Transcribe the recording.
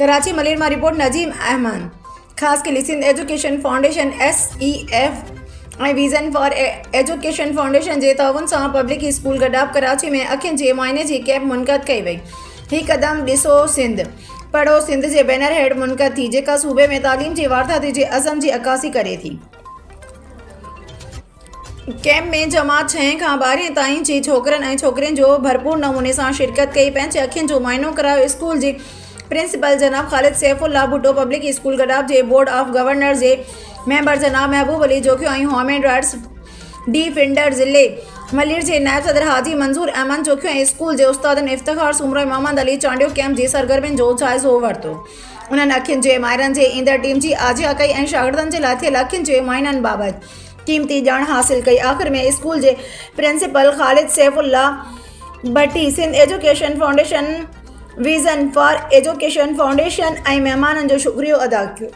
कराची मलिर में रिपोर्ट नजीम अहमद खास के Sindh education foundation SEF vision for education foundation के ताउन से पब्लिक स्कूल गडाब कराची में अखियुनि जे मुआइने की कैंप मुनक़द कई वई। ही कदम ॾिसो सिंध पढ़ो सिंध के बैनर हेठ मुनक़द थी जेका सूबे में तालीम की वारदाती के अज़म की अक्कासी करे थी। कैंप में जमात 6 खां 12 ताईं जी छोकरनि ऐं छोकिरियुनि जो भरपूर नमूने से शिरकत कई। पंहिंजे अखियुनि जो मुआइनो करायो। स्कूल जी प्रिंसिपल जनाब ख़ालिद सैफुल्लाह भुट्टो, पब्लिक स्कूल गडाब के बोर्ड ऑफ गवर्नर्स के मेंबर जनाब महबूब अली जोखियो ऐं ह्यूमन राइट्स डिफेंडर ज़िले मलिर के नायब सदर हाजी मंजूर अहमद जोखियो ऐं स्कूल के उस्तादनि इफ्तिखार सुमरो मोहम्मद अली चांडियो कैंप के सरगर्मियुनि जो जायज़ो वरितो। उन्हनि अखियुनि जे माहिरनि जे ईंदड़ टीम की आजिया कई ऐं शागिर्दनि जे लाइ थियल अखियुनि जे मुआइननि बाबत कीमती ॼाण हासिल कई। आख़िर में स्कूल के principal Khalid Saifullah Bhatti Sindh education foundation vision for education foundation ऐं मेहमाननि जो शुक्रियो अदा कियो।